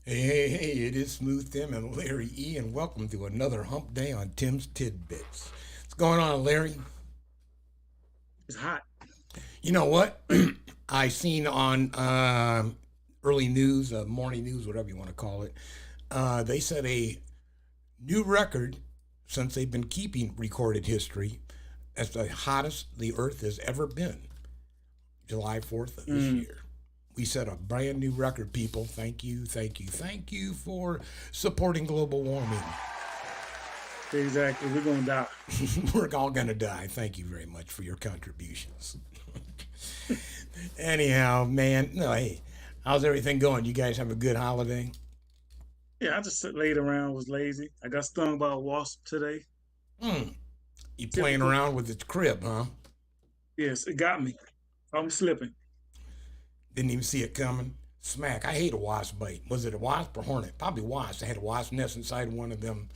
Hey, it is Smooth Tim and Larry E, and welcome to another hump day on Tim's Tidbits. What's going on, Larry? It's hot. You know what? I seen on early news, morning news, whatever you want to call it, they set a new record since they've been keeping recorded history as the hottest the Earth has ever been, July 4th of this Mm, year. We set a brand new record, people. Thank you, thank you, thank you for supporting global warming. exactly. We're gonna die. We're all going to die. Thank you very much for your contributions. Anyhow, man, no, hey, how's everything going? You guys have a good holiday? Yeah, I just laid around, was lazy. I got stung by a wasp today. Hmm. You playing Typical. around with the crib, huh? Yes, it got me. I'm slipping. Didn't even see it coming. Smack. I hate a wasp bite. Was it a wasp or hornet? Probably wasp. I had a wasp nest inside one of them.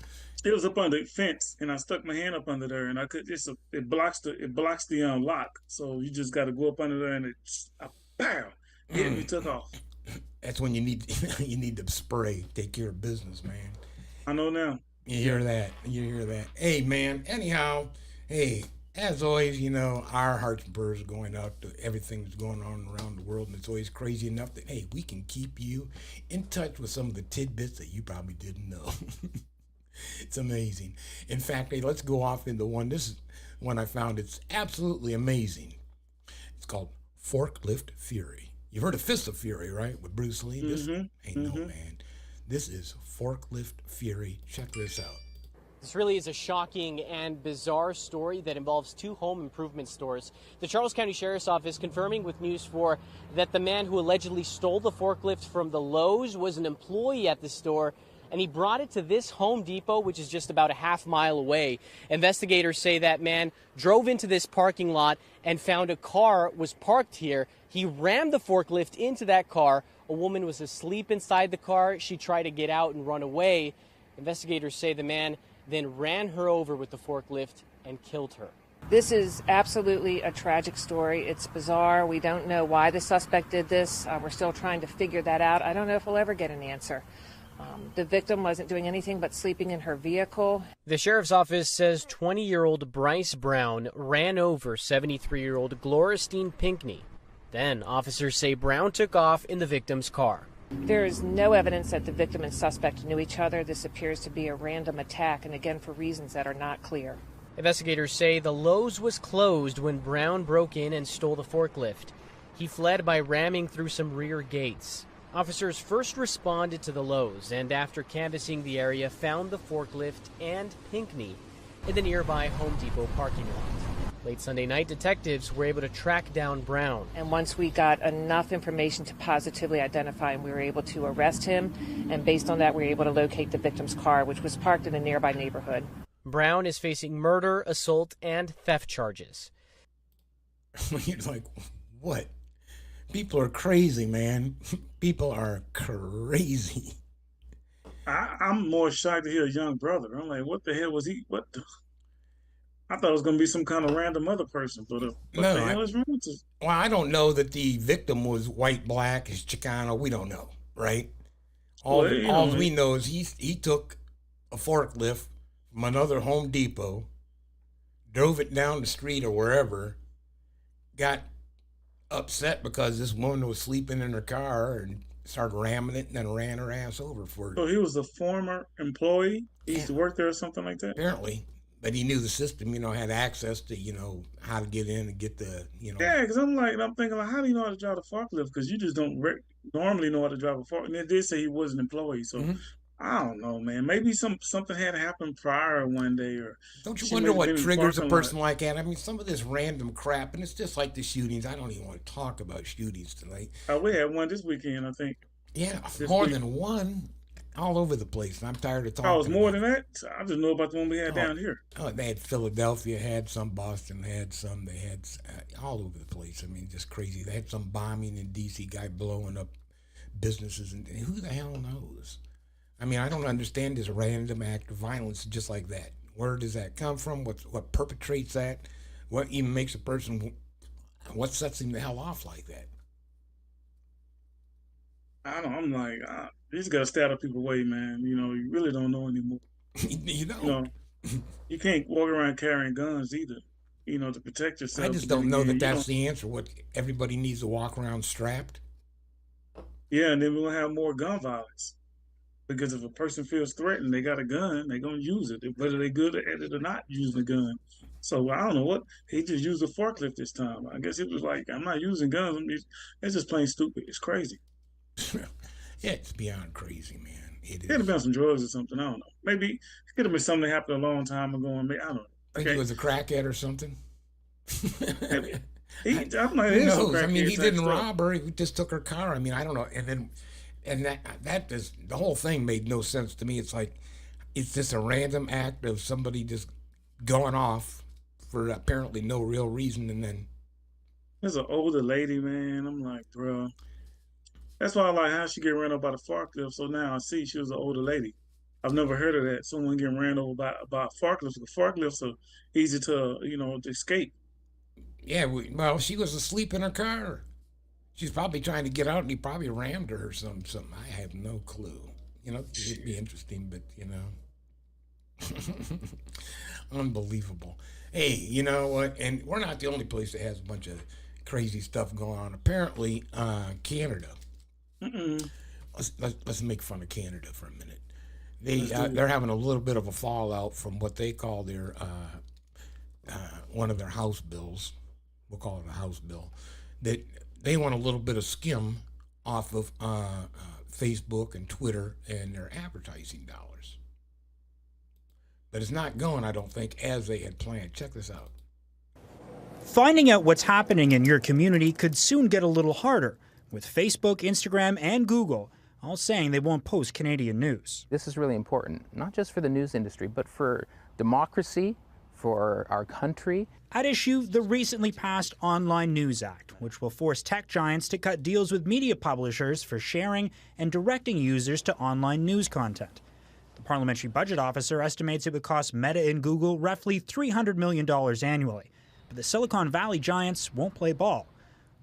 It was up under the fence, and I stuck my hand up under there, and I could just it blocks the lock. So you just got to go up under there, and pow, hit me, took off. That's when you need you need to spray. Take care of business, man. I know now. You Yeah. hear that? You hear that? Hey, man. Anyhow, hey, as always, our hearts and prayers are going out to everything that's going on around the world, and it's always crazy enough that hey, we can keep you in touch with some of the tidbits that you probably didn't know. It's amazing. In fact, hey, let's go off into one. This is one I found. It's absolutely amazing. It's called Forklift Fury. You've heard of Fist of Fury, right? With Bruce Lee. This Mhm. ain't no Mhm. man. This is Forklift Fury. Check this out. This really is a shocking and bizarre story that involves two home improvement stores. The Charles County Sheriff's Office confirming with News 4 that the man who allegedly stole the forklift from the Lowe's was an employee at the store, and he brought it to this Home Depot, which is just about a half-mile away. Investigators say that man drove into this parking lot and found a car was parked here. He rammed the forklift into that car. A woman was asleep inside the car. She tried to get out and run away. Investigators say the man then ran her over with the forklift and killed her. This is absolutely a tragic story. It's bizarre. We don't know why the suspect did this. We're still trying to figure that out. I don't know if we'll ever get an answer. The victim wasn't doing anything but sleeping in her vehicle. The sheriff's office says 20-year-old Bryce Brown ran over 73-year-old Gloristine Pinkney. Then officers say Brown took off in the victim's car. There is no evidence that the victim and suspect knew each other. This appears to be a random attack, and again, for reasons that are not clear. Investigators say the Lowe's was closed when Brown broke in and stole the forklift. He fled by ramming through some rear gates. Officers first responded to the Lowe's and after canvassing the area found the forklift and Pinkney in the nearby Home Depot parking lot. Late Sunday night, detectives were able to track down Brown. And once we got enough information to positively identify him, we were able to arrest him. And based on that, we were able to locate the victim's car, which was parked in a nearby neighborhood. Brown is facing murder, assault, and theft charges. You're like, what? People are crazy, man. People are crazy. I'm more shocked to hear a young brother. I'm like, what the hell was he? I thought it was gonna be some kind of random other person, but what No, the hell is wrong with this? well, I don't know that the victim was white, black, is Chicano. We don't know, right? Well, All we know is he took a forklift from another Home Depot, drove it down the street or wherever, got upset because this woman was sleeping in her car and started ramming it and then ran her ass over for it. so he was a former employee. He Yeah, used to work there or something like that. apparently. But he knew the system, had access to, how to get in and get Yeah, because I'm thinking like, how do you know how to drive a forklift? Because you just don't normally know how to drive a forklift. And they did say he was an employee, so mhm. I don't know, man. Maybe something had happened prior one day, or Don't you she wonder may have what been in the triggers a parking lot. person like that? I mean, some of this random crap, and it's just like the shootings. I don't even want to talk about shootings tonight. We had one this weekend, I think, Yeah, this more week. than one, all over the place. And I'm tired of Oh, it's talking more about than it. that. I just know about the one we had Oh, down here. oh, they had Philadelphia, had some Boston, had some. They had all over the place. I mean, just crazy. They had some bombing in D.C. Guy blowing up businesses, and who the hell knows? I mean, I don't understand this random act of violence just like that. Where does that come from? What perpetrates that? What even makes a person? What sets him the hell off like that? I don't. I'm like, you just gotta stay out of people's way, man. You really don't know anymore. You You don't. know, you can't walk around carrying guns either. To protect I yourself. just But then don't know again, that you that's don't. the answer. What everybody needs to walk around strapped. Yeah, and then we're gonna have more gun violence because if a person feels threatened, they got a gun, they're gonna use it, whether they're good at it or not using a gun. So I don't know what he just used a forklift this time. I guess it was like, I'm not using guns. It's just plain stupid. It's crazy. Yeah, it's beyond crazy, man. It It could have is. been some drugs or something. I don't know. Maybe it could have been something that happened a long time ago. And I don't know. Think he Okay, was a crackhead or something? maybe. I'm like, Who there's some knows? I mean, crackhead he type didn't stuff. rob her. He just took her car. I mean, I don't know. And that just the whole thing made no sense to me. It's like it's just a random act of somebody just going off for apparently no real reason, and then There's an older lady, man. I'm like, bro. That's why I like how she get ran over by the forklift. So now I see she was an older lady. I've never heard of that. Someone getting ran over by forklifts. The forklifts are easy to escape. yeah, well, she was asleep in her car. She's probably trying to get out, and he probably rammed her or something. I have no clue. It'd be interesting, but unbelievable. Hey, you know what? And we're not the only place that has a bunch of crazy stuff going on. Apparently, Canada. Mm-mm. Let's make fun of Canada for a minute. Let's do it. They're having a little bit of a fallout from what they call their one of their house bills. We'll call it a house bill. That they want a little bit of skim off of Facebook and Twitter and their advertising dollars. But it's not going, I don't think, as they had planned. Check this out. Finding out what's happening in your community could soon get a little harder, with Facebook, Instagram, and Google all saying they won't post Canadian news. This is really important, not just for the news industry, but for democracy, for our country. At issue, the recently passed Online News Act, which will force tech giants to cut deals with media publishers for sharing and directing users to online news content. The Parliamentary Budget Officer estimates it would cost Meta and Google roughly $300 million annually. But the Silicon Valley giants won't play ball.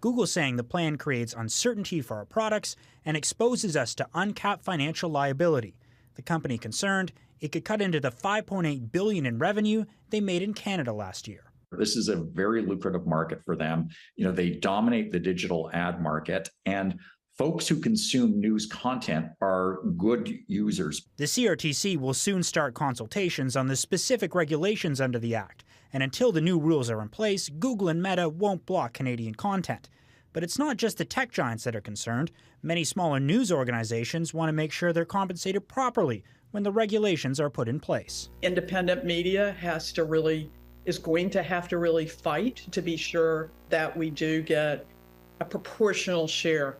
Google's saying the plan creates uncertainty for our products and exposes us to uncapped financial liability. The company concerned it could cut into the $5.8 billion in revenue they made in Canada last year. This is a very lucrative market for them. They dominate the digital ad market, and folks who consume news content are good users. The CRTC will soon start consultations on the specific regulations under the Act, and until the new rules are in place, Google and Meta won't block Canadian content. But it's not just the tech giants that are concerned. Many smaller news organizations want to make sure they're compensated properly when the regulations are put in place. Independent media is going to have to really fight to be sure that we do get a proportional share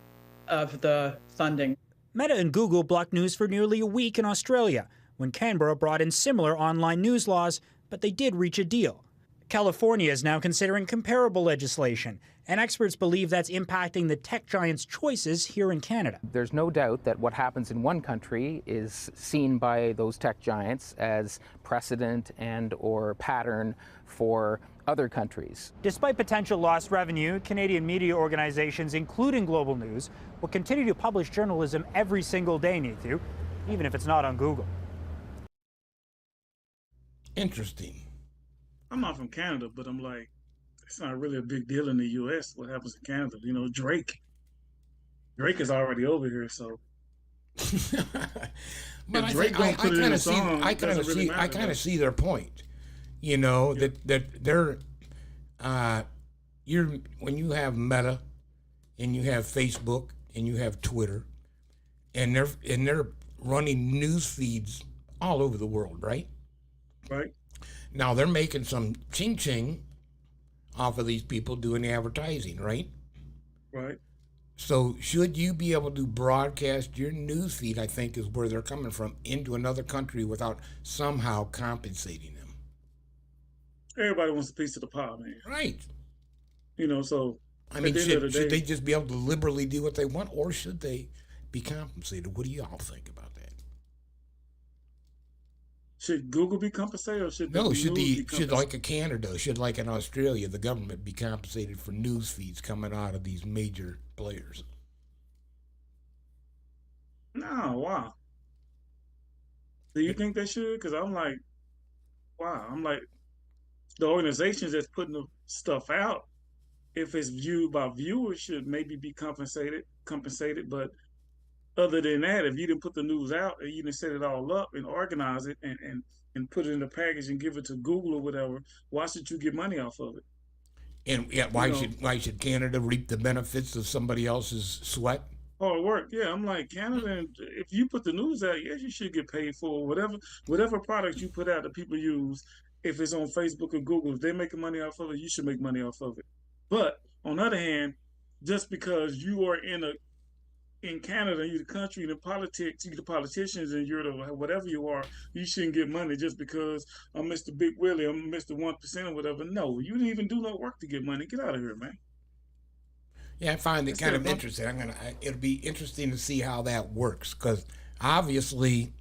of the funding. Meta and Google blocked news for nearly a week in Australia when Canberra brought in similar online news laws, but they did reach a deal. California is now considering comparable legislation, and experts believe that's impacting the tech giants' choices here in Canada. There's no doubt that what happens in one country is seen by those tech giants as precedent and or pattern for other countries. Despite potential lost revenue, Canadian media organizations, including Global News, will continue to publish journalism every single day, Nathu, even if it's not on Google. Interesting. I'm not from Canada, but I'm like, it's not really a big deal in the U.S. What happens in Canada? Drake is already over here, so But if I Drake think don't put it in kind a of see, song, I it kind of doesn't really see, I matter. kind of see their point. That they're, when you have Meta, and you have Facebook, and you have Twitter, and they're running news feeds all over the world, right? Right. Now they're making some ching off of these people doing the advertising, right? Right. So should you be able to broadcast your news feed, I think is where they're coming from, into another country without somehow compensating them? Everybody wants a piece of the pie, man. Right. So I mean, at the end of the should day, they just be able to liberally do what they want, or should they be compensated? What do y'all think about that? should Google be compensated or should No, the should news be should compensated? like a Canada, should like in Australia, the government be compensated for news feeds coming out of these major players? No, wow. Do you think they should? Because I'm like, wow. I'm like, the organizations that's putting the stuff out, if it's viewed by viewers, should maybe be compensated. But other than that, if you didn't put the news out and you didn't set it all up and organize it and put it in a package and give it to Google or whatever, why should you get money off of it? And yeah, You why know, should Canada reap the benefits of somebody else's sweat? hard work. Yeah, I'm like Canada. And if you put the news out, yes, you should get paid for whatever product you put out that people use. If it's on Facebook or Google, if they're making money off of it, you should make money off of it. But on the other hand, just because you are in Canada, you're the country, the politics, you're the politicians, and you're the whatever you are, you shouldn't get money just because I'm Mr. Big Willie, I'm Mr. 1% or whatever. No, you didn't even do no work to get money. Get out of here, man. Yeah, I find it That's kind their of interesting. It'll be interesting to see how that works because obviously,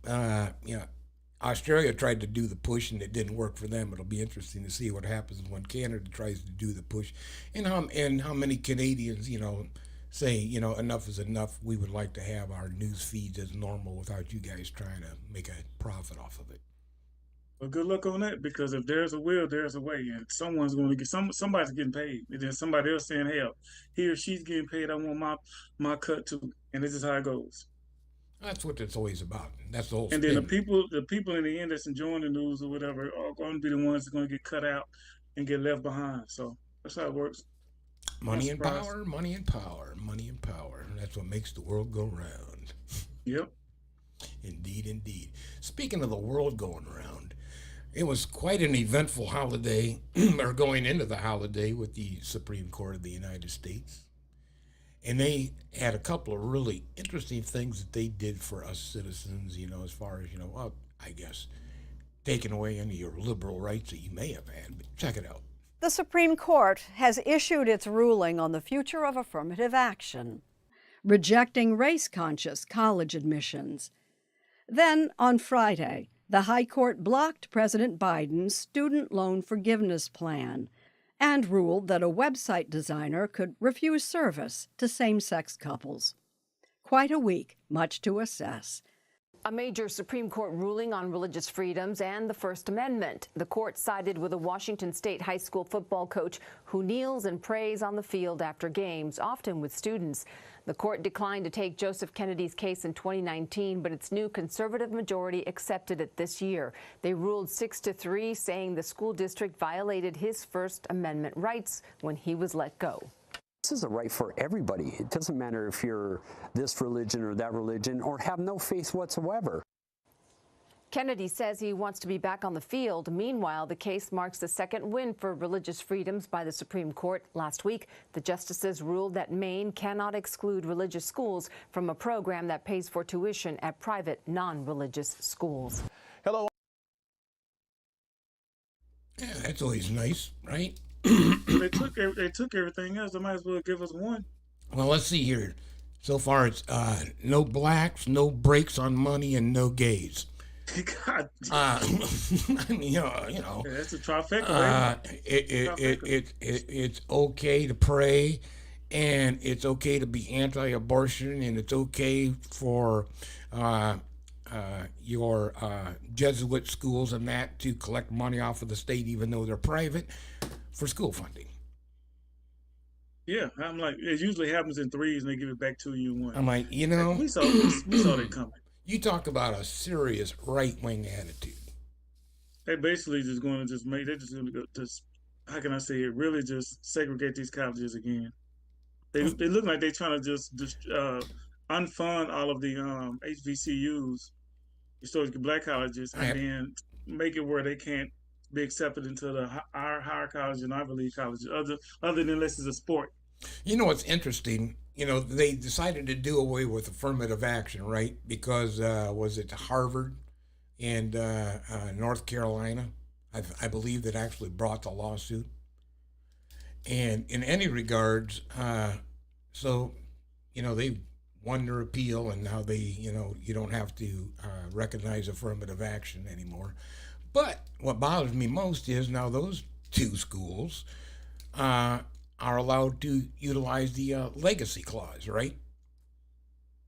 Australia tried to do the push and it didn't work for them. It'll be interesting to see what happens when Canada tries to do the push, and how many Canadians, say, enough is enough. We would like to have our news feeds as normal without you guys trying to make a profit off of it. Well, good luck on that because if there's a will, there's a way, and someone's going to get somebody's getting paid, and then somebody else saying, "Hell, he or she's getting paid. I want my cut too," and this is how it goes. That's what it's always about. That's the whole And then spin. the people in the end that's enjoying the news or whatever are going to be the ones that are going to get cut out and get left behind. So that's how it works. Not Money and surprised. power, money and power, money and power. That's what makes the world go round. Yep. Indeed, indeed. Speaking of the world going around, it was quite an eventful holiday, or going into the holiday with the Supreme Court of the United States. And they had a couple of really interesting things that they did for us citizens, as far as, well, I guess, taking away any of your liberal rights that you may have had. But check it out. The Supreme Court has issued its ruling on the future of affirmative action, rejecting race-conscious college admissions. Then, on Friday, the High Court blocked President Biden's student loan forgiveness plan and ruled that a website designer could refuse service to same-sex couples. Quite a week, much to assess. A major Supreme Court ruling on religious freedoms and the First Amendment. The court sided with a Washington State high school football coach who kneels and prays on the field after games, often with students. The court declined to take Joseph Kennedy's case in 2019, but its new conservative majority accepted it this year. They ruled 6-3, saying the school district violated his First Amendment rights when he was let go. This is a right for everybody. It doesn't matter if you're this religion or that religion or have no faith whatsoever. Kennedy says he wants to be back on the field. Meanwhile, the case marks the second win for religious freedoms by the Supreme Court. Last week, the justices ruled that Maine cannot exclude religious schools from a program that pays for tuition at private, non-religious schools. Hello. Yeah, that's always nice, right? They took everything else. They might as well give us one. Well, let's see here. So far, it's no blacks, no brakes on money, and no gays. God. I mean, Yeah, that's a trifecta. It's okay to pray, and it's okay to be anti-abortion, and it's okay for your Jesuit schools and that to collect money off of the state, even though they're private, for school funding. Yeah, I'm like, it usually happens in threes, and they give it back to you in one. I'm like, we saw that coming. You talk about a serious right-wing attitude. They basically just going to they're just going to go just, how can I say it, really just segregate these colleges again. They look like they're trying to just unfund all of the HBCUs, historically black colleges, and then make it where they can't be accepted into our higher colleges and Ivy League colleges, other than unless it's a sport. You know what's interesting? They decided to do away with affirmative action, right? Because was it Harvard and North Carolina, I believe, that actually brought the lawsuit. And in any regards, so they won their appeal, and now they, you don't have to recognize affirmative action anymore. But what bothers me most is now those two schools are allowed to utilize the legacy clause, right?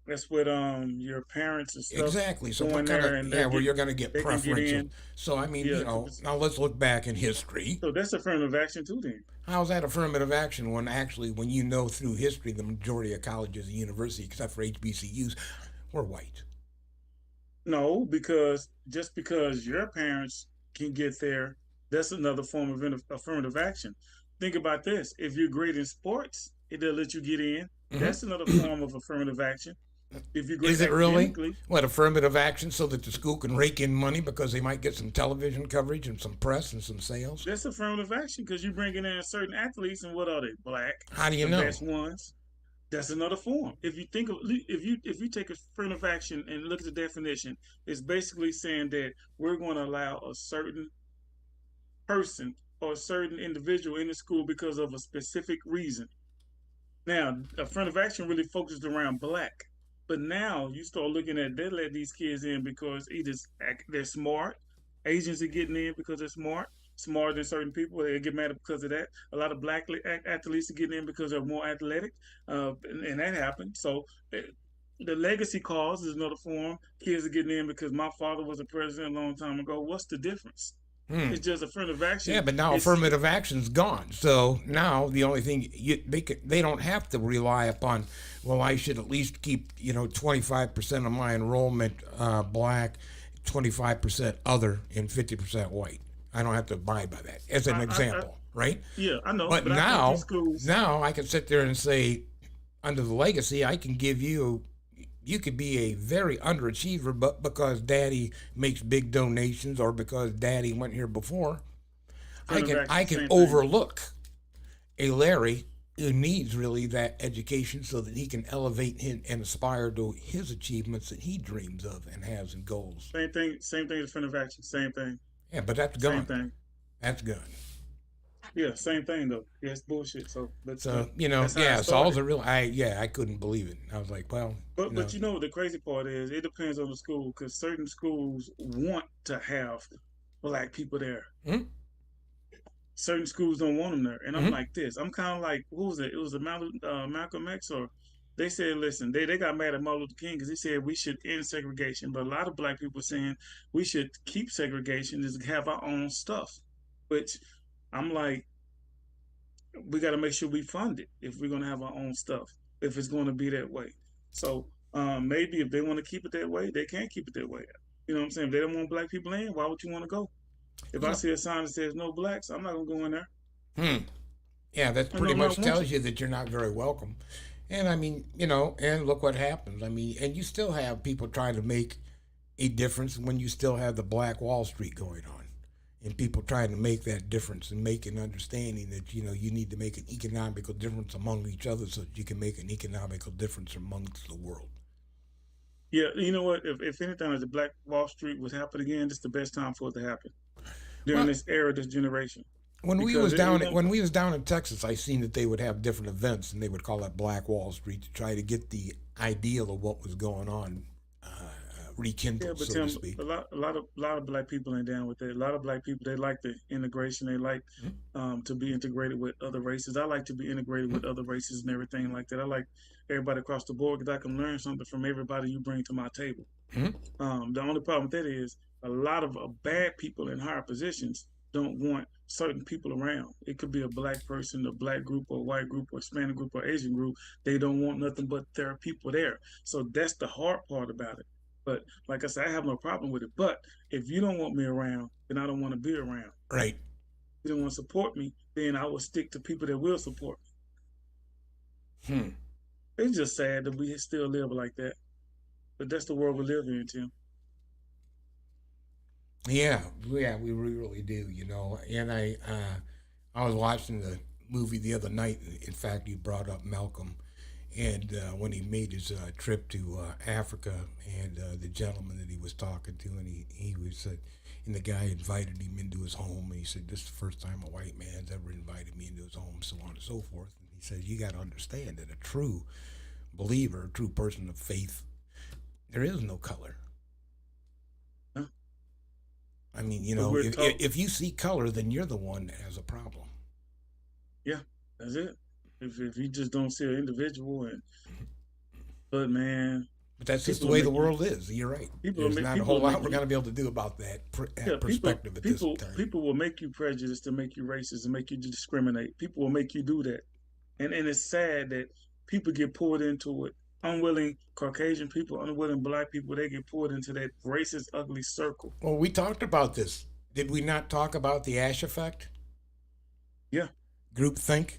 That's what your parents and stuff Exactly. So go what in kind there of, and yeah, where you're going to get they can get preferential. in. So, I mean, Yeah, now let's look back in history. so that's affirmative action too. Then How's that affirmative action when actually, when you know through history, the majority of colleges and universities, except for HBCUs, were white? no, because just because your parents can get there, that's another form of affirmative action. Think about this: if you're great in sports, it'll let you get in. That's another form of affirmative action. If you're great Is it really? academically, What, affirmative action so that the school can rake in money because they might get some television coverage and some press and some sales? that's affirmative action because you're bringing in certain athletes, and what are they? Black, How do you the know? best ones. That's another form. If you think of if you take affirmative action and look at the definition, it's basically saying that we're going to allow a certain person or a certain individual in the school because of a specific reason. Now, affirmative action really focused around black, but now you start looking at they let these kids in because either they're smart, Asians are getting in because they're smart, smarter than certain people. They get mad because of that. A lot of black athletes are getting in because they're more athletic, and that happened. So the legacy cause is another form. Kids are getting in because my father was a president a long time ago. What's the difference? It's just affirmative action. Yeah, but now affirmative action's gone. So now the only thing they don't have to rely upon. Well, I should at least keep 25% of my enrollment black, 25% other, and 50% white. I don't have to abide by that as an example, right? Yeah, I know. But now, now I can sit there and say, under the legacy, I can give you. You could be a very underachiever, but because daddy makes big donations or because daddy went here before, I can overlook a Larry who needs really that education so that he can elevate and aspire to his achievements that he dreams of and has and goals. Same thing as affirmative action. Same thing. Yeah, but that's gone. Same thing. That's gone. Yeah, same thing though. Yeah, it's bullshit. So all the real. I couldn't believe it. I was like, well. But the crazy part is it depends on the school because certain schools want to have black people there. Mm-hmm. Certain schools don't want them there, and I'm like this. I'm kind of like, who was it? It was Malcolm X, or they said, listen, they got mad at Martin Luther King because he said we should end segregation, but a lot of black people saying we should keep segregation, is have our own stuff, which. I'm like, we got to make sure we fund it if we're going to have our own stuff, if it's going to be that way. So maybe if they want to keep it that way, they can keep it that way. You know what I'm saying? If they don't want black people in, why would you want to go? If I see a sign that says no blacks, I'm not going to go in there. Yeah, that pretty much tells you that you're not very welcome. And I mean, and look what happens. I mean, and you still have people trying to make a difference when you still have the Black Wall Street going on. And people trying to make that difference and make an understanding that, you need to make an economical difference among each other so that you can make an economical difference amongst the world. Yeah, you know what? If anything, if the Black Wall Street would happen again, this is the best time for it to happen during this era, this generation. When we was down in Texas, I seen that they would have different events and they would call it Black Wall Street to try to get the ideal of what was going on rekindled, so to speak. A lot of black people ain't down with that. A lot of black people, they like the integration. They like to be integrated with other races. I like to be integrated with other races and everything like that. I like everybody across the board because I can learn something from everybody you bring to my table. The only problem with that is a lot of bad people in higher positions don't want certain people around. It could be a black person, a black group, or a white group, or Hispanic group, or Asian group. They don't want nothing but their people there. So that's the hard part about it. But like I said, I have no problem with it. But if you don't want me around, then I don't want to be around. Right. If you don't want to support me, then I will stick to people that will support me. It's just sad that we still live like that. But that's the world we live in, Tim. Yeah, we really do, And I was watching the movie the other night. In fact, you brought up Malcolm. And when he made his trip to Africa, and the gentleman that he was talking to, and he was, and the guy invited him into his home, and he said, "This is the first time a white man's ever invited me into his home," so on and so forth. And he said, "You got to understand that a true believer, a true person of faith, there is no color." Huh? I mean, if you see color, then you're the one that has a problem. Yeah, that's it. If you just don't see an individual, but man, But that's just the People way will the make you. world is. You're right. People will There's make. not a People whole will lot make we're you. going to be able to do about that Yeah, perspective at this people, time. people will make you prejudice to make you racist and make you discriminate. People will make you do that, and it's sad that people get pulled into it. Unwilling Caucasian people, unwilling Black people, they get pulled into that racist, ugly circle. Well, we talked about this. Did we not talk about the Ash effect? Yeah, Groupthink?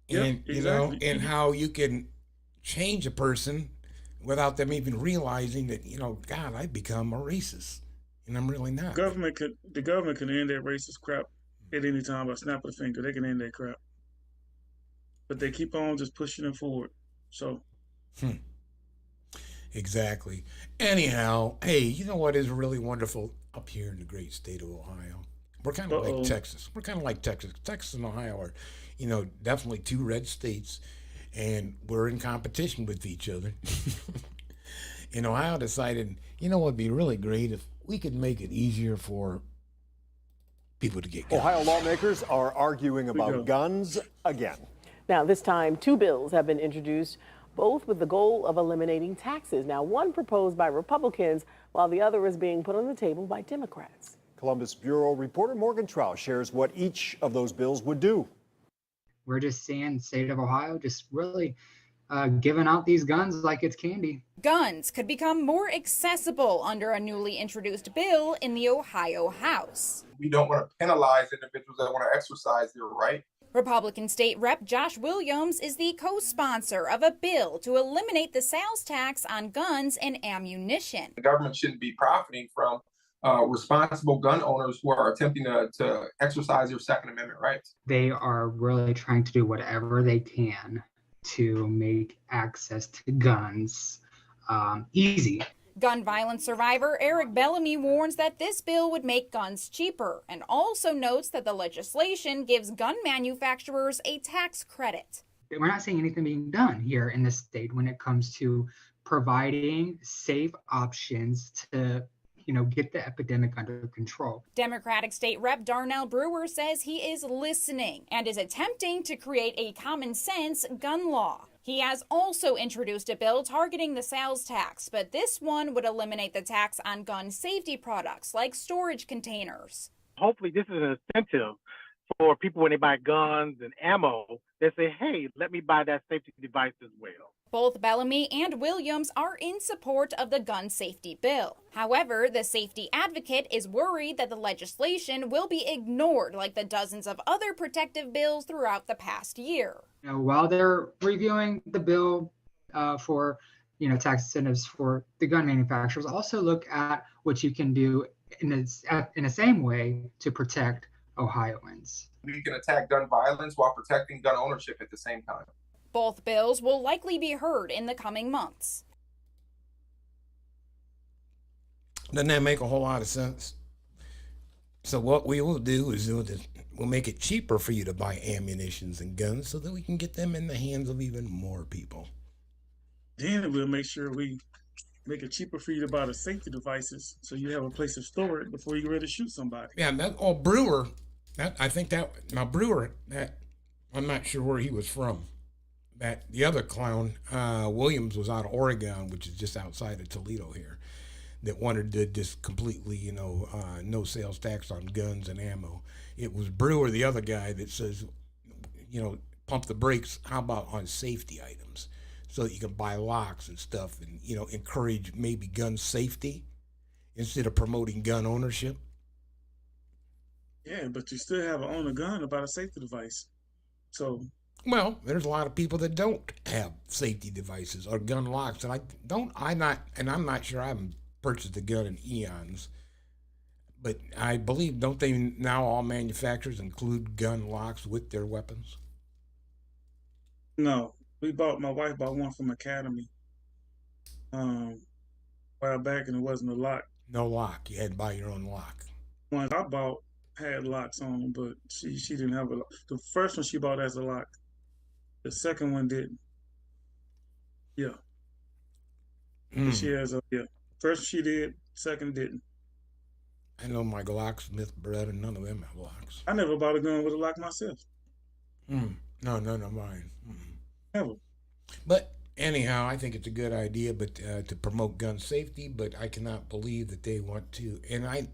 yeah, And, exactly. and how you can change a person without them even realizing that, God, I've become a racist. And I'm really not. The government can end that racist crap at any time by snap of the finger. They can end that crap, but they keep on just pushing it forward. So Exactly. Anyhow, hey, you know what is really wonderful up here in the great state of Ohio? We're kind of like Uh-oh. Texas. We're kind of like Texas. Texas and Ohio are, definitely two red states, and we're in competition with each other. And Ohio decided, what'd be really great if we could make it easier for people to get guns. Ohio lawmakers are arguing go. about guns again. Now, this time, two bills have been introduced, both with the goal of eliminating taxes. Now, one proposed by Republicans, while the other is being put on the table by Democrats. Columbus Bureau reporter Morgan Trout shares what each of those bills would do. We're just seeing the state of Ohio just really giving out these guns like it's candy. Guns could become more accessible under a newly introduced bill in the Ohio House. We don't want to penalize individuals that want to exercise their right. Republican State Rep Josh Williams is the co-sponsor of a bill to eliminate the sales tax on guns and ammunition. The government shouldn't be profiting from responsible gun owners who are attempting to exercise their Second Amendment rights. They are really trying to do whatever they can to make access to guns easy. Gun violence survivor Eric Bellamy warns that this bill would make guns cheaper and also notes that the legislation gives gun manufacturers a tax credit. We're not seeing anything being done here in the state when it comes to providing safe options to get the epidemic under control. Democratic State Rep Darnell Brewer says he is listening and is attempting to create a common sense gun law. He has also introduced a bill targeting the sales tax, but this one would eliminate the tax on gun safety products like storage containers. Hopefully this is an incentive for people when they buy guns and ammo, they say, hey, let me buy that safety device as well. Both Bellamy and Williams are in support of the gun safety bill. However, the safety advocate is worried that the legislation will be ignored like the dozens of other protective bills throughout the past year. While they're reviewing the bill for tax incentives for the gun manufacturers, also look at what you can do in the same way to protect Ohioans. We can attack gun violence while protecting gun ownership at the same time. Both bills will likely be heard in the coming months. Doesn't that make a whole lot of sense? So what we will do is we'll make it cheaper for you to buy ammunitions and guns so that we can get them in the hands of even more people. Then we'll make sure we make it cheaper for you to buy the safety devices so you have a place to store it before you get ready to shoot somebody. Yeah, Brewer, Brewer, I'm not sure where he was from. That the other clown, Williams, was out of Oregon, which is just outside of Toledo here, that wanted to just completely, no sales tax on guns and ammo. It was Brewer, the other guy, that says, pump the brakes. How about on safety items, so that you can buy locks and stuff, and encourage maybe gun safety instead of promoting gun ownership. Yeah, but you still have to own a gun about a safety device. So. Well, there's a lot of people that don't have safety devices or gun locks, and I'm not sure I haven't purchased a gun in eons, but I believe, don't they now all manufacturers include gun locks with their weapons? No, my wife bought one from Academy a while back, and it wasn't a lock. No lock. You had to buy your own lock. One I bought had locks on, but she didn't have a lock. The first one she bought has a lock. The second one didn't. Yeah. She has first she did, second didn't. I know my locksmith bred, and none of them have locks. I never bought a gun with a lock myself. No, none of mine. Never. But Anyhow, I think it's a good idea, but to promote gun safety. But I cannot believe that they want to, and I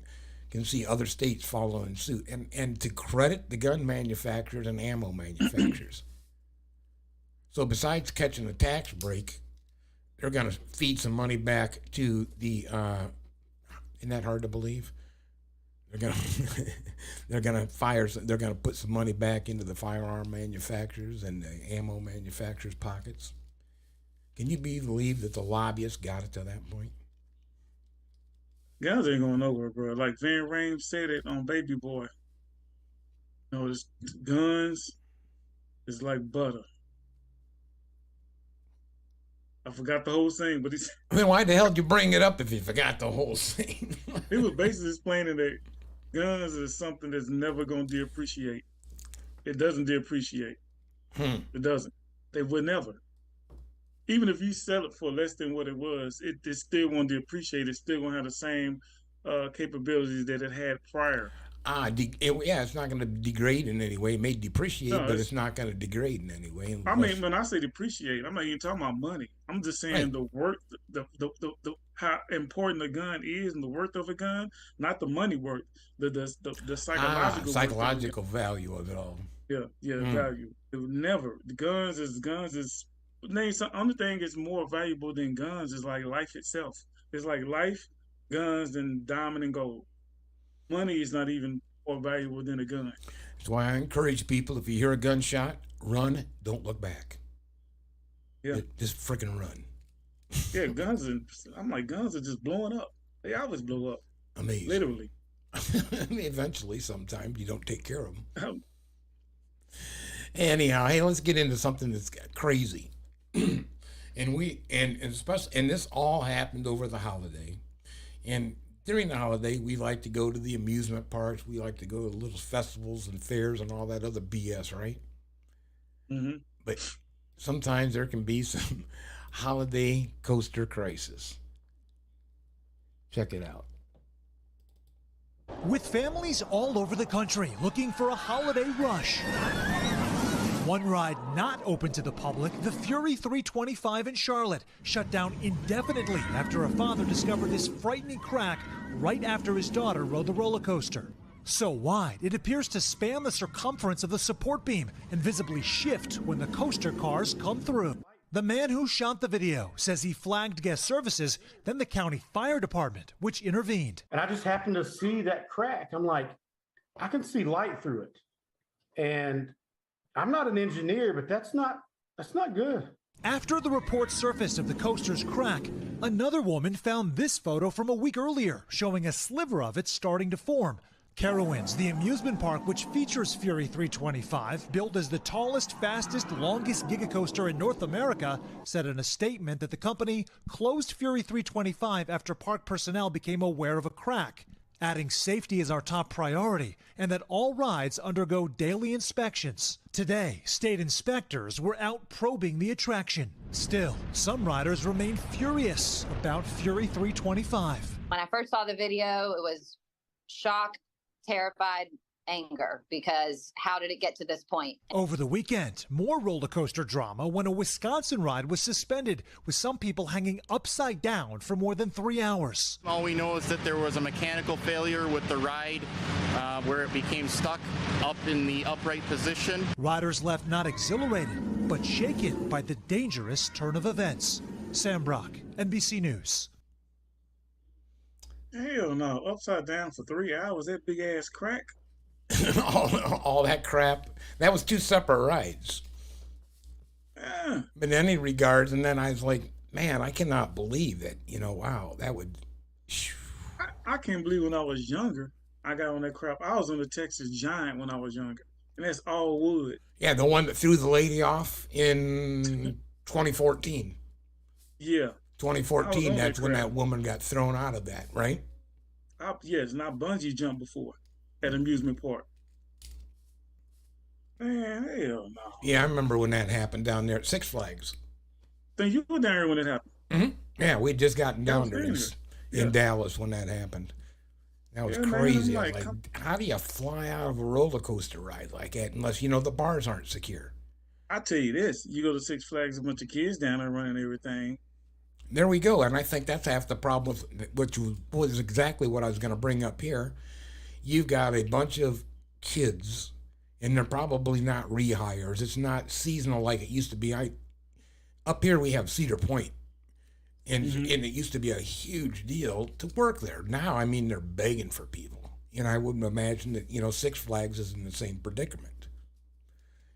can see other states following suit. And to credit the gun manufacturers and ammo manufacturers. So besides catching a tax break, they're going to feed some money back to the. Isn't that hard to believe? They're gonna put some money back into the firearm manufacturers and the ammo manufacturers' pockets. Can you believe that the lobbyists got it to that point? Guns ain't going nowhere, bro. Like Van Rame said it on Baby Boy. You know, this guns is like butter. I forgot the whole thing, but he's. Then why the hell did you bring it up if you forgot the whole thing? He was basically explaining that guns is something that's never going to depreciate. It doesn't depreciate. It doesn't. They would never. Even if you sell it for less than what it was, it still won't depreciate. It's still going to have the same capabilities that it had prior. It's not going to degrade in any way. It may depreciate, but it's not going to degrade in any way. I mean, when I say depreciate, I'm not even talking about money. I'm just saying the worth, the how important a gun is and the worth of a gun, not the money worth, the psychological value of it all. Value. It would never. Guns is. The only thing that's more valuable than guns is like life itself. It's like life, guns, and diamond and gold. Money is not even more valuable than a gun. That's why I encourage people, if you hear a gunshot, run, don't look back. Yeah. Just freaking run. Yeah, guns are just blowing up. They always blow up. Amazing. Literally. Eventually, sometimes you don't take care of them. Anyhow, hey, let's get into something that's crazy. and this all happened over the holiday. And during the holiday, we like to go to the amusement parks. We like to go to little festivals and fairs and all that other BS, right? Mm-hmm. But sometimes there can be some holiday coaster crisis. Check it out. With families all over the country looking for a holiday rush. One ride not open to the public, the Fury 325 in Charlotte, shut down indefinitely after a father discovered this frightening crack right after his daughter rode the roller coaster. So wide, it appears to span the circumference of the support beam and visibly shift when the coaster cars come through. The man who shot the video says he flagged guest services, then the county fire department, which intervened. And I just happened to see that crack. I'm like, I can see light through it. And I'm not an engineer, but that's not good. After the report surfaced of the coaster's crack, another woman found this photo from a week earlier, showing a sliver of it starting to form. Carowinds, the amusement park which features Fury 325, built as the tallest, fastest, longest gigacoaster in North America, said in a statement that the company closed Fury 325 after park personnel became aware of a crack, adding safety is our top priority and that all rides undergo daily inspections. Today, state inspectors were out probing the attraction. Still, some riders remain furious about Fury 325. When I first saw the video, it was shock, terrified, anger, because how did it get to this point? Over the weekend, more roller coaster drama when a Wisconsin ride was suspended, with some people hanging upside down for more than 3 hours. All we know is that there was a mechanical failure with the ride where it became stuck up in the upright position. Riders left not exhilarated, but shaken by the dangerous turn of events. Sam Brock, NBC News. Hell no, upside down for 3 hours, that big ass crack. all that crap. That was 2 separate rides. But in any regards, and then I was like, man, I cannot believe that, wow, that would. I can't believe when I was younger, I got on that crap. I was on the Texas Giant when I was younger, and that's all wood. Yeah, the one that threw the lady off in 2014. Yeah. 2014, that's when that woman got thrown out of that, right? Yes, and I bungee jumped before at amusement park. Man, hell no. Yeah, I remember when that happened down there at Six Flags. Then you were down here when it happened. Mm-hmm. Yeah, we'd just gotten down there in Dallas when that happened. That was crazy. Man, I was like, how do you fly out of a roller coaster ride like that unless, the bars aren't secure? I tell you this: you go to Six Flags, a bunch of kids down there running everything. There we go. And I think that's half the problem with, which was exactly what I was going to bring up here. You've got a bunch of kids, and they're probably not rehires. It's not seasonal like it used to be. Up here we have Cedar Point, and it used to be a huge deal to work there. Now, I mean, they're begging for people. And I wouldn't imagine that, Six Flags is in the same predicament.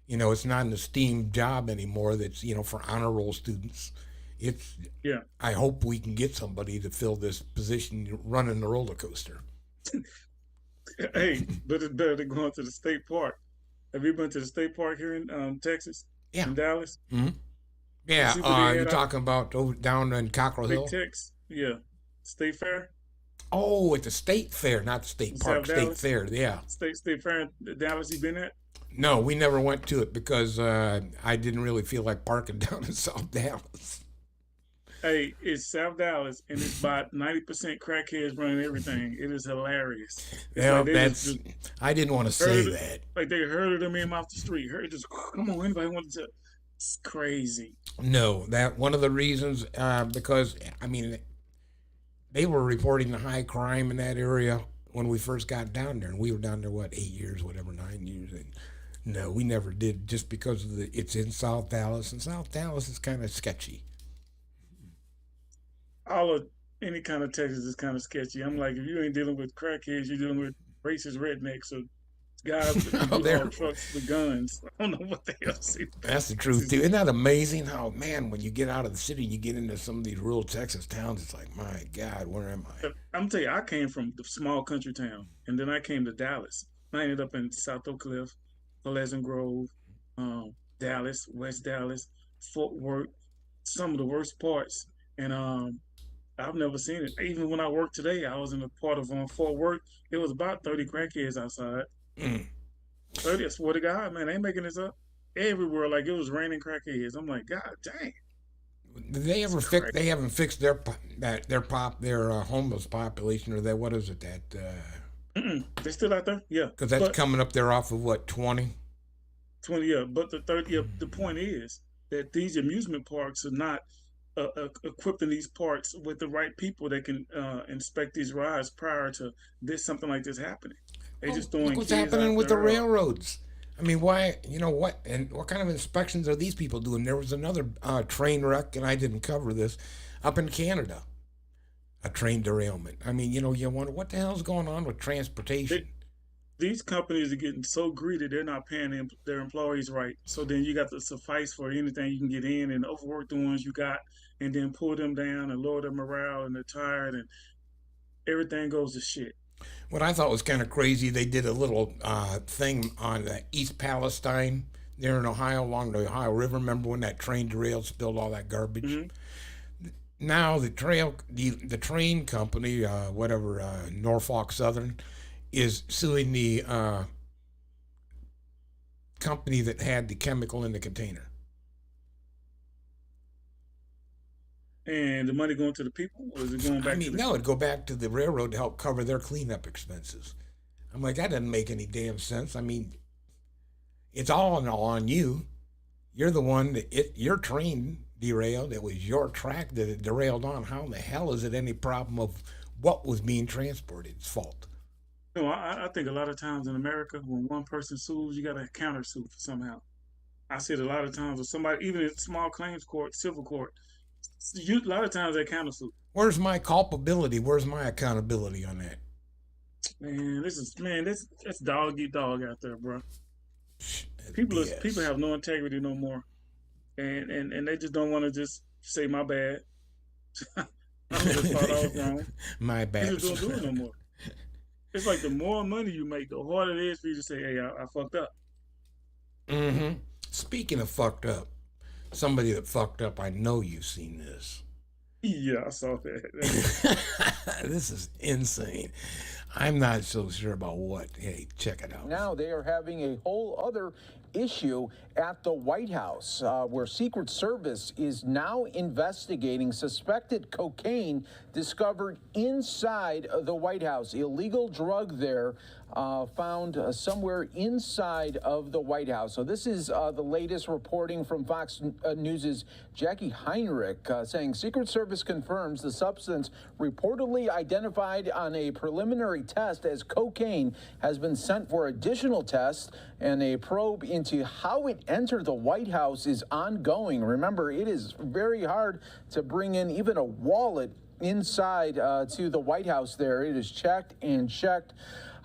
It's not an esteemed job anymore that's, for honor roll students. I hope we can get somebody to fill this position running the roller coaster. Hey, but it's better than going to the state park. Have you been to the state park here in Texas? Yeah. In Dallas? Mm-hmm. Yeah, you're talking about down in Cockrell Hill? Tex, yeah. State Fair? Oh, it's a state fair, not the state park. State fair, yeah. State Fair in Dallas you been at? No, we never went to it because I didn't really feel like parking down in South Dallas. Hey, it's South Dallas, and it's about 90% crackheads running everything. It is hilarious. Well, I didn't want to say that. Like they herded them in off the street. Just come on, anybody want to? It's crazy. No, that one of the reasons because they were reporting the high crime in that area when we first got down there, and we were down there 8 years, 9 years, and no, we never did just because of it's in South Dallas, and South Dallas is kind of sketchy. All of any kind of Texas is kind of sketchy. I'm like, if you ain't dealing with crackheads, you're dealing with racist rednecks or guys with trucks with guns. I don't know what the hell. That's the truth too. Isn't that amazing how, man, when you get out of the city, you get into some of these rural Texas towns, it's like, my God, where am I? I'm telling you, I came from the small country town, and then I came to Dallas. I ended up in South Oak Cliff, Pleasant Grove, Dallas, West Dallas, Fort Worth, some of the worst parts. And I've never seen it. Even when I worked today, I was in a part of Fort Worth. It was about 30 crackheads outside. 30, I swear to God, man, they ain't making this up. Everywhere, like it was raining crackheads. I'm like, God dang. Did they ever fix? They haven't fixed their homeless population, or what is it They're still out there, yeah. Because that's coming up there off of 20. 20, yeah. But the 30, yeah. The point is that these amusement parks are not equipping these parks with the right people that can inspect these rides prior to something like this happening. They just doing what's happening with the railroads. I mean, why? What? And what kind of inspections are these people doing? There was another train wreck, and I didn't cover this, up in Canada. A train derailment. I mean, you wonder what the hell's going on with transportation. These companies are getting so greedy, they're not paying their employees right. So then you got to suffice for anything you can get in and overwork the ones you got, and then pull them down and lower their morale, and they're tired, and everything goes to shit. What I thought was kind of crazy, they did a little thing on East Palestine there in Ohio, along the Ohio River. Remember when that train derailed, spilled all that garbage? Mm-hmm. Now the train company, Norfolk Southern, is suing the company that had the chemical in the container. And the money going to the people, or is it going back no, it'd go back to the railroad to help cover their cleanup expenses. I'm like, that doesn't make any damn sense. I mean, it's all on you. You're the one that your train derailed. It was your track that it derailed on. How in the hell is it any problem of what was being transported? It's fault. I think a lot of times in America, when one person sues, you got to counter-sue somehow. I see it a lot of times with somebody, even in small claims court, civil court, a lot of times they counter-sue. Where's my culpability? Where's my accountability on that? Man, that's dog eat dog out there, bro. People have no integrity no more, and they just don't want to just say my bad. I just thought I was wrong. My bad. They just don't do it no more. It's like the more money you make, the harder it is for you to say, "Hey, I fucked up." Mm-hmm. Speaking of fucked up, somebody that fucked up, I know you've seen this. Yeah, I saw that. This is insane. I'm not so sure about what. Hey, check it out. Now they are having a whole other issue at the White House, where Secret Service is now investigating suspected cocaine discovered inside the White House. Illegal drug there found somewhere inside of the White House. So this is the latest reporting from Fox News' Jackie Heinrich saying Secret Service confirms the substance reportedly identified on a preliminary test as cocaine has been sent for additional tests, and a probe into how it entered the White House is ongoing. Remember, it is very hard to bring in even a wallet inside to the White House there. It is checked and checked.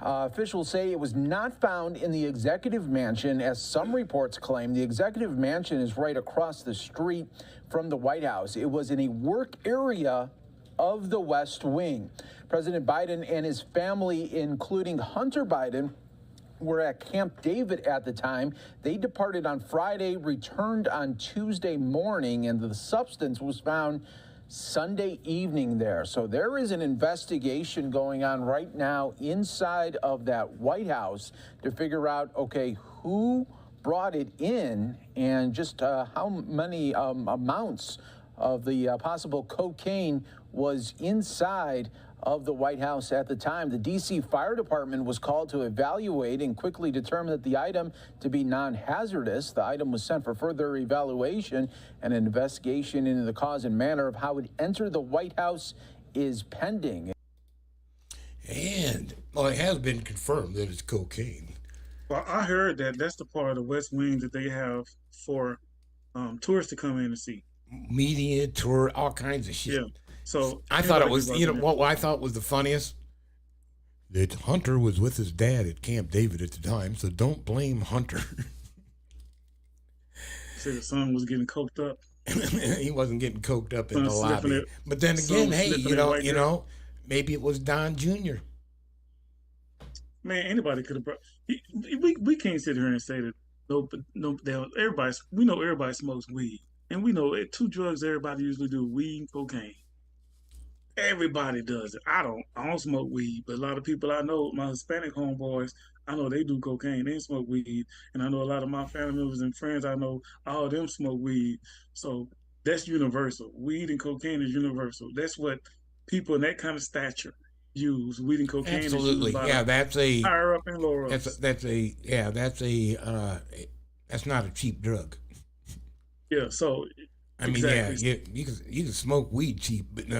Officials say it was not found in the executive mansion, as some reports claim. The executive mansion is right across the street from the White House. It was in a work area of the West Wing. President Biden and his family, including Hunter Biden, were at Camp David at the time. They departed on Friday, returned on Tuesday morning, and the substance was found Sunday evening there. So there is an investigation going on right now inside of that White House to figure out, okay, who brought it in and just how many amounts of the possible cocaine was inside of the White House at the time. The D.C. Fire Department was called to evaluate and quickly determined that the item to be non-hazardous. The item was sent for further evaluation, and an investigation into the cause and manner of how it entered the White House is pending. And, well, it has been confirmed that it's cocaine. Well, I heard that that's the part of the West Wing that they have for tourists to come in and see. Media, tour, all kinds of shit. Yeah. So I thought it was, you know, what I thought was the funniest? That Hunter was with his dad at Camp David at the time, so don't blame Hunter. Said the son was getting coked up. He wasn't getting coked up in the lobby. But then again, hey, you know, maybe it was Don Jr. Man, anybody could have brought. We can't sit here and say that we know everybody smokes weed, and we know two drugs everybody usually do: weed and cocaine. Everybody does it. I don't smoke weed, but a lot of people I know, my Hispanic homeboys, I know they do cocaine. They smoke weed, and I know a lot of my family members and friends I know, all of them smoke weed. So that's universal. Weed and cocaine is universal. That's what people in that kind of stature use. Weed and cocaine. Absolutely, is used by yeah. That's a higher up and lower up. That's not a cheap drug. Yeah. So. I mean, exactly. Yeah, you can smoke weed cheap, but you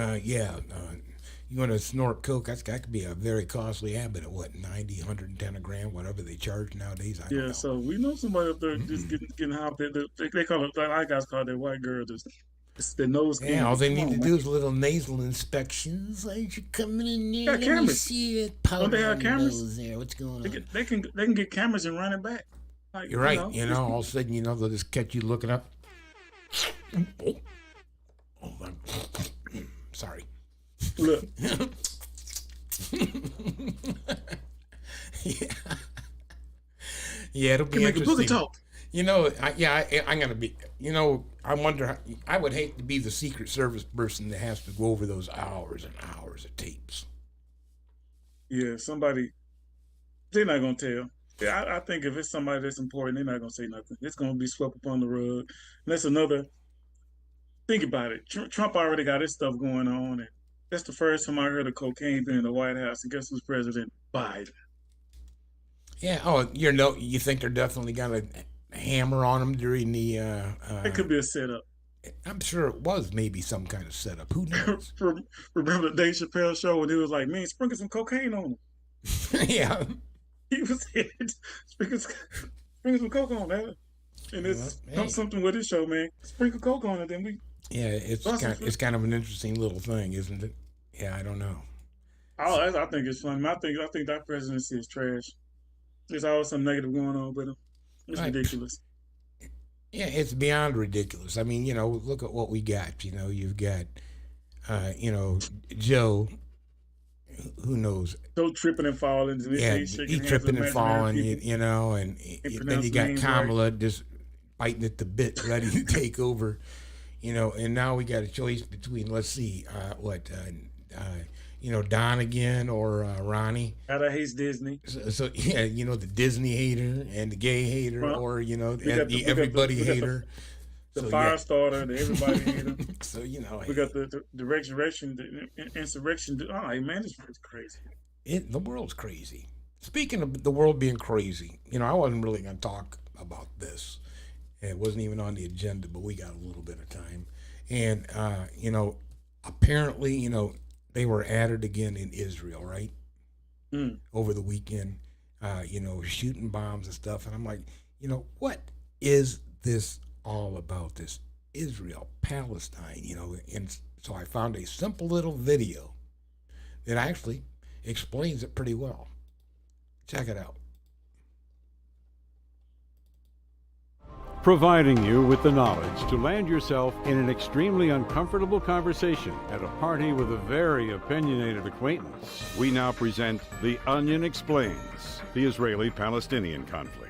want to snort coke, that could be a very costly habit at what, 90, 110 a gram, whatever they charge nowadays. I don't know. So we know somebody up there just getting high. They call it, like guys call it, that white girl, the nose. Yeah, all they need to do is little nasal inspections. Like, you're coming in there, let me see it. Don't they have cameras there? What's going on? They can get cameras and run it back. Like, you're right. You know, all of a sudden, they'll just catch you looking up. Oh, sorry. Look. Yeah, it'll be interesting. Talk. I'm gonna be. I wonder. I would hate to be the Secret Service person that has to go over those hours and hours of tapes. Yeah, somebody. They're not gonna tell. Yeah, I think if it's somebody that's important, they're not gonna say nothing. It's gonna be swept up on the rug. And that's another. Think about it. Trump already got his stuff going on, and that's the first time I heard of cocaine being in the White House. And guess who's President? Biden. Yeah. Oh, you think they're definitely gonna hammer on him during the? It could be a setup. I'm sure it was maybe some kind of setup. Who knows? Remember the Dave Chappelle show when he was like, "Man, sprinkle some cocaine on him." Yeah. He was sprinkle some coke on that, and it's something with his show, man. Sprinkle coke on it, then we. Yeah, it's kind of an interesting little thing, isn't it? Yeah, I don't know. Oh, I think it's funny. I think that presidency is trash. There's always some negative going on with him. It's ridiculous. Yeah, it's beyond ridiculous. I mean, look at what we got. You've got, Joe. Who knows? Joe tripping and falling. He tripping and falling. And then you got Kamala just biting at the bit, ready to take over. and now we got a choice between, let's see, Don again or Ronnie. That hates Disney. So yeah, the Disney hater and the gay hater, Well, or we got the everybody hater. The So, fire yeah. starter, the everybody hater. So we got the resurrection, the insurrection. Oh man, this is crazy. The world's crazy. Speaking of the world being crazy, I wasn't really going to talk about this. It wasn't even on the agenda, but we got a little bit of time. And, apparently, they were at it again in Israel, right? Over the weekend, shooting bombs and stuff. And I'm like, what is this all about, this Israel, Palestine, And so I found a simple little video that actually explains it pretty well. Check it out. Providing you with the knowledge to land yourself in an extremely uncomfortable conversation at a party with a very opinionated acquaintance, we now present The Onion Explains, the Israeli-Palestinian conflict.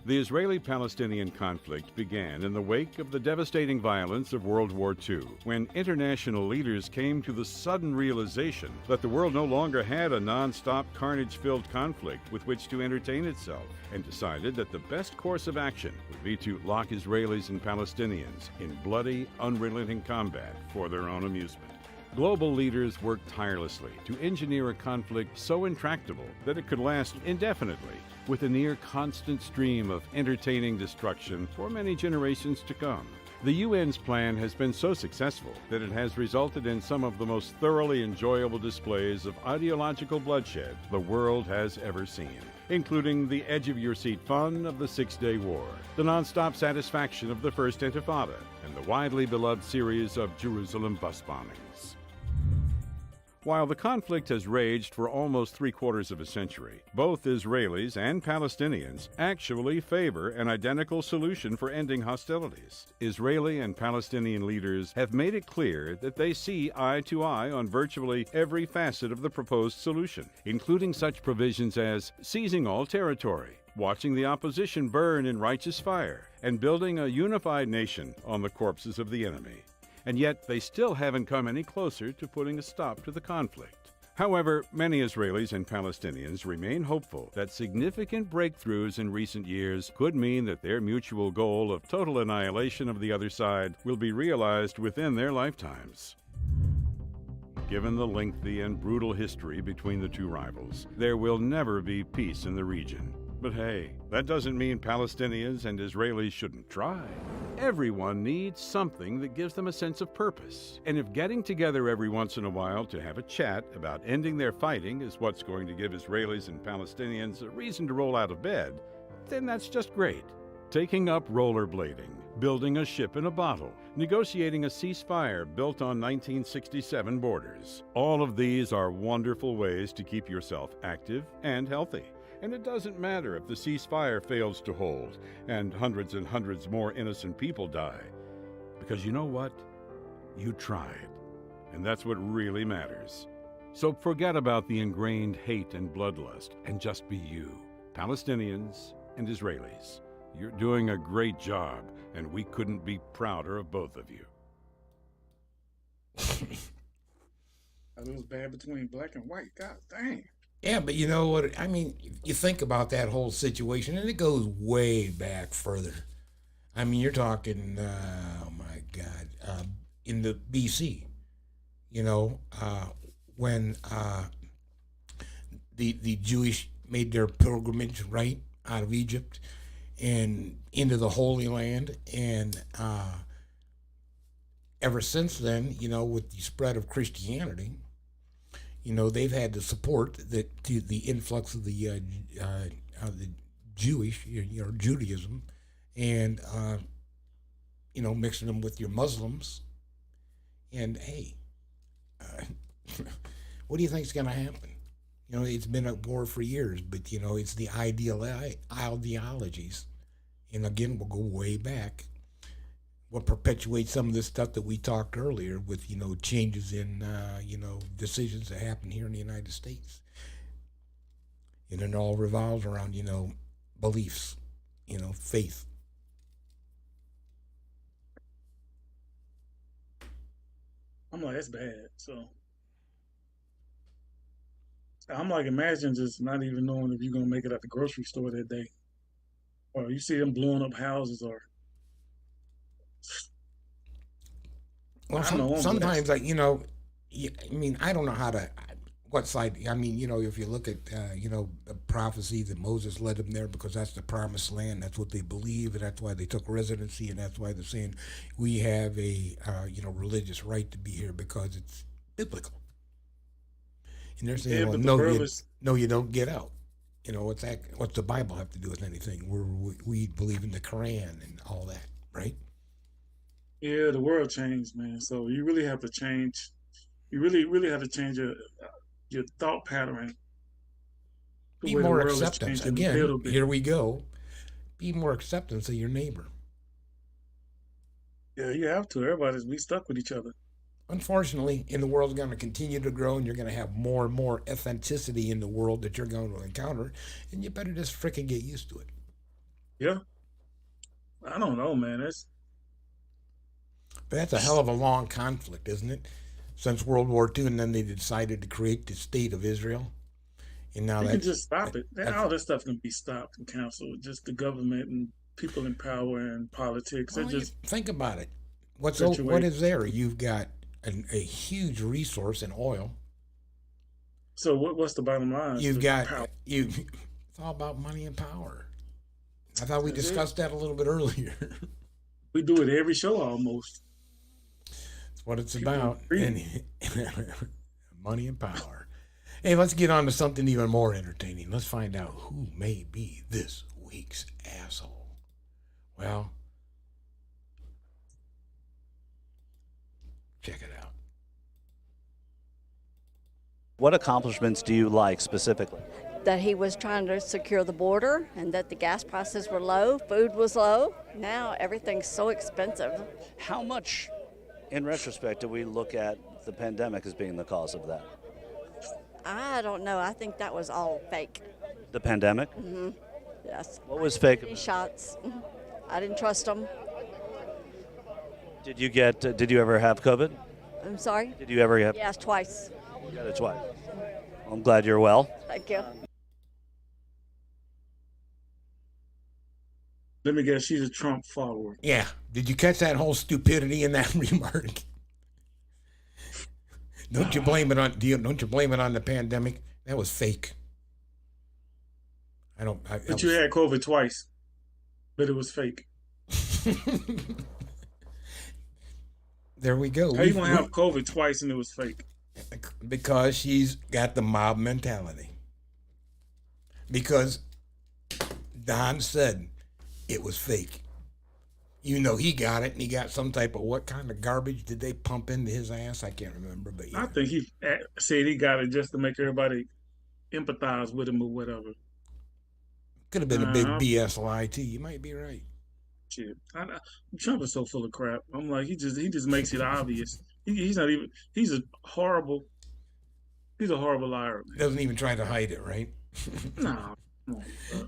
The Israeli-Palestinian conflict began in the wake of the devastating violence of World War II, when international leaders came to the sudden realization that the world no longer had a non-stop carnage-filled conflict with which to entertain itself, and decided that the best course of action would be to lock Israelis and Palestinians in bloody, unrelenting combat for their own amusement. Global leaders worked tirelessly to engineer a conflict so intractable that it could last indefinitely, with a near constant stream of entertaining destruction for many generations to come. The UN's plan has been so successful that it has resulted in some of the most thoroughly enjoyable displays of ideological bloodshed the world has ever seen, including the edge-of-your-seat fun of the Six-Day War, the non-stop satisfaction of the First Intifada, and the widely beloved series of Jerusalem bus bombings. While the conflict has raged for almost three-quarters of a century, both Israelis and Palestinians actually favor an identical solution for ending hostilities. Israeli and Palestinian leaders have made it clear that they see eye to eye on virtually every facet of the proposed solution, including such provisions as seizing all territory, watching the opposition burn in righteous fire, and building a unified nation on the corpses of the enemy. And yet they still haven't come any closer to putting a stop to the conflict. However, many Israelis and Palestinians remain hopeful that significant breakthroughs in recent years could mean that their mutual goal of total annihilation of the other side will be realized within their lifetimes. Given the lengthy and brutal history between the two rivals, there will never be peace in the region. But hey, that doesn't mean Palestinians and Israelis shouldn't try. Everyone needs something that gives them a sense of purpose. And if getting together every once in a while to have a chat about ending their fighting is what's going to give Israelis and Palestinians a reason to roll out of bed, then that's just great. Taking up rollerblading, building a ship in a bottle, negotiating a ceasefire built on 1967 borders. All of these are wonderful ways to keep yourself active and healthy. And it doesn't matter if the ceasefire fails to hold and hundreds more innocent people die. Because you know what? You tried. And that's what really matters. So forget about the ingrained hate and bloodlust and just be you, Palestinians and Israelis. You're doing a great job, and we couldn't be prouder of both of you. It was bad between black and white. God dang. Yeah, but you know what? I mean, you think about that whole situation, and it goes way back further. I mean, you're talking, oh my God, in the BC, when the Jewish made their pilgrimage, right, out of Egypt and into the Holy Land. And ever since then, with the spread of Christianity, they've had to support the influx of the Jewish, Judaism, and mixing them with your Muslims. And hey, what do you think is going to happen? It's been at war for years, but it's the ideologies, and again, we'll go way back. What perpetuates some of this stuff that we talked earlier with, changes in, decisions that happen here in the United States. And it all revolves around, beliefs, faith. I'm like, that's bad. So I'm like, imagine just not even knowing if you're gonna make it at the grocery store that day, or you see them blowing up houses, or Well, I know I'm blessed. sometimes, I mean, I don't know what side. I mean, if you look at, the prophecy that Moses led them there because that's the promised land. That's what they believe, and that's why they took residency, and that's why they're saying we have a, religious right to be here because it's biblical. And they're saying, Yeah, well, but the world is no, you don't get out. What's that? What's the Bible have to do with anything? We believe in the Quran and all that, right? yeah, the world changed, man. So you really have to change. You really have to change your thought pattern the Be way the more world is acceptance. changing a Again, little bit. here we go. Be more acceptance of your neighbor. Yeah, you have to. Everybody's we stuck with each other. Unfortunately, in the world's going to continue to grow, and you're going to have more and more authenticity in the world that you're going to encounter, and you better just frickin' get used to it. Yeah, I don't know, man. But that's a hell of a long conflict, isn't it? Since World War II, and then they decided to create the state of Israel, and now You can that's just stop it. All this stuff can be stopped and canceled. Just the government and people in power and politics. They're well, just think about it. What situated. is there? You've got a huge resource in oil. So what's the bottom line? You've got power. It's all about money and power. I thought we That's discussed that a little bit earlier. We do it every show almost. That's what it's People about. agree. Money and power. Hey, let's get on to something even more entertaining. Let's find out who may be this week's asshole. Well, check it out. What accomplishments do you like specifically? That he was trying to secure the border and that the gas prices were low, food was low. Now everything's so expensive. How much, in retrospect, do we look at the pandemic as being the cause of that? I don't know. I think that was all fake. The pandemic? Mm-hmm. Yes. What was fake? These shots. I didn't trust them. Did you ever have COVID? I'm sorry? Did you ever have? Yes, twice. You got it twice. Well, I'm glad you're well. Thank you. Let me guess, she's a Trump follower. Yeah. Did you catch that whole stupidity in that remark? Don't you blame it on the pandemic? That was fake. But you had COVID twice, but it was fake. There we go. How you gonna have COVID twice and it was fake? Because she's got the mob mentality. Because Don said it was fake. He got it, and he got some type of what kind of garbage did they pump into his ass? I can't remember, but yeah. I think he said he got it just to make everybody empathize with him or whatever. Could have been a big BS lie too. You might be right. Shit, Trump is so full of crap. I'm like, he just makes it obvious. He's not even. He's a horrible liar. Man. Doesn't even try to hide it, right? No.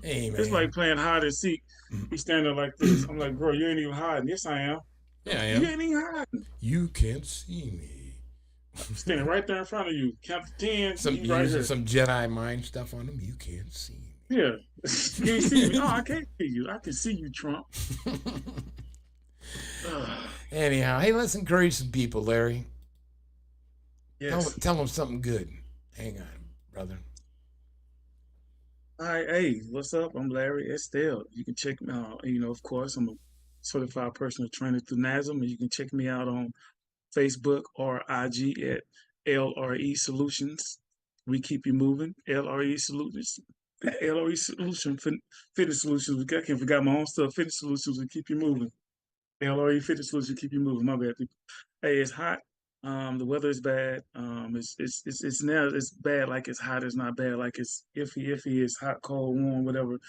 Hey, man. It's like playing hide and seek. He's standing like this. I'm like, bro, you ain't even hiding. Yes, I am. Yeah, I am. You ain't even hiding. You can't see me. I'm standing right there in front of you. Count to 10. Some Jedi mind stuff on him. You can't see me. Yeah. You can't see me. Oh, I can't see you. I can see you, Trump. Anyhow, hey, let's encourage some people, Larry. Yes. Tell them something good. Hang on, brother. All right, hey, what's up? I'm Larry Estelle. You can check me out. Of course, I'm a certified personal trainer through NASM, and you can check me out on Facebook or IG at LRE Solutions. We keep you moving. LRE Solutions. LRE Solution, Fitness Solutions. I can't forget my own stuff. Fitness Solutions, we keep you moving. LRE Fitness Solutions, keep you moving. My bad, people. Hey, it's hot. The weather is bad. It's now it's bad like it's hot. It's not bad like it's iffy. It's hot, cold, warm, whatever.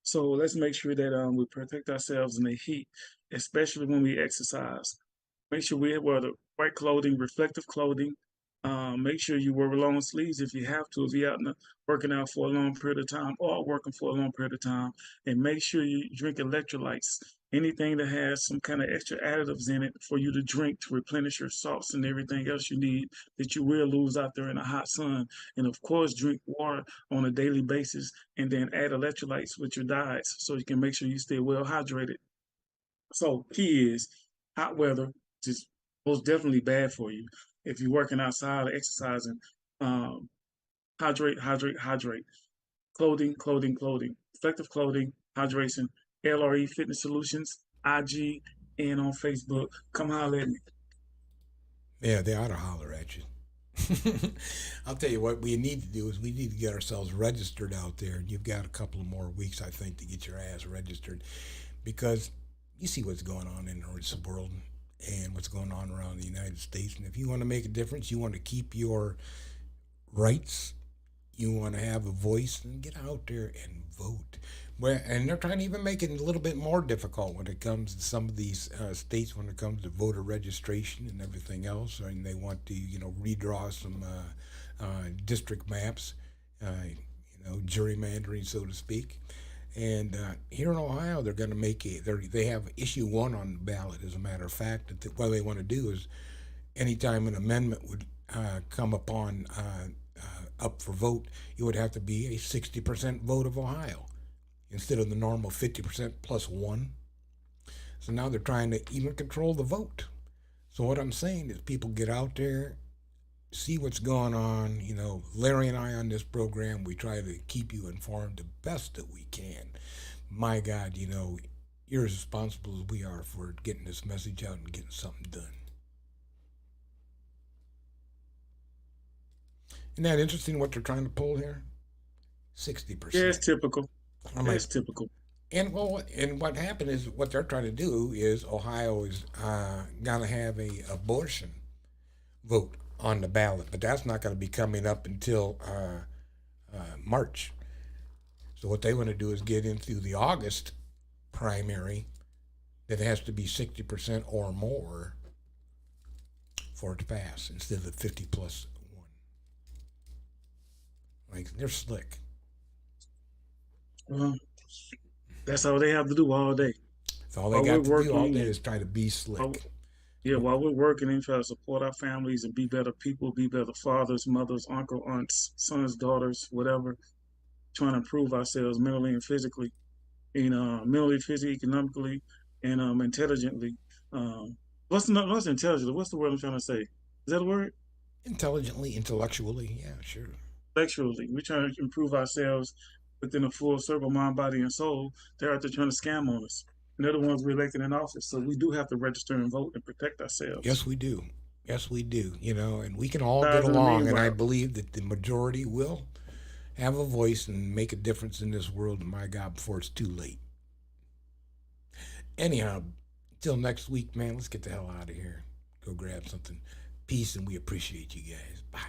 So let's make sure that we protect ourselves in the heat, especially when we exercise. Make sure we wear the right clothing, reflective clothing. Make sure you wear long sleeves if you have to, if you're out working out for a long period of time or working for a long period of time. And make sure you drink electrolytes. anything that has some kind of extra additives in it for you to drink to replenish your salts and everything else you need that you will lose out there in the hot sun. And of course, drink water on a daily basis and then add electrolytes with your diets so you can make sure you stay well hydrated. So key is hot weather is most definitely bad for you. If you're working outside or exercising, hydrate, hydrate, hydrate. Clothing, clothing, clothing. Effective clothing, hydration, LRE Fitness Solutions, IG, and on Facebook. Come holler at me. Yeah, they ought to holler at you. I'll tell you what we need to do is we need to get ourselves registered out there. You've got a couple of more weeks, I think, to get your ass registered because you see what's going on in the world and what's going on around the United States. And if you want to make a difference, you want to keep your rights, you want to have a voice, and get out there and vote. And they're trying to even make it a little bit more difficult when it comes to some of these states when it comes to voter registration and everything else. And they want to, redraw some district maps, gerrymandering, so to speak. And here in Ohio, they're going to make they have issue 1 on the ballot, as a matter of fact. What they want to do is anytime an amendment would come upon up for vote, it would have to be a 60% vote of Ohio instead of the normal 50% plus 1. So now they're trying to even control the vote. So what I'm saying is people get out there, see what's going on. Larry and I on this program, we try to keep you informed the best that we can. My God, you're as responsible as we are for getting this message out and getting something done. Isn't that interesting what they're trying to pull here? 60%. Yeah, it's typical. It's typical. And what happened is what they're trying to do is Ohio is going to have a abortion vote on the ballot, but that's not going to be coming up until March. So what they want to do is get into the August primary that has to be 60% or more for it to pass instead of the 50 plus 1. Like, they're slick. Well, that's all they have to do all day. That's all they got to do all day is try to be slick. While we're working and try to support our families and be better people, be better fathers, mothers, uncle, aunts, sons, daughters, whatever, trying to improve ourselves mentally and physically, mentally, physically, economically, and intelligently. What's intelligent? What's the word I'm trying to say? Is that a word? Intelligently, intellectually, yeah, sure. Intellectually, we're trying to improve ourselves within a full circle, mind, body, and soul. They're out there trying to scam on us. And they're the ones we're elected in office. So we do have to register and vote and protect ourselves. Yes, we do. Yes, we do. And we can all get along. And I believe that the majority will have a voice and make a difference in this world, my God, before it's too late. Anyhow, till next week, man, let's get the hell out of here. Go grab something. Peace, and we appreciate you guys. Bye.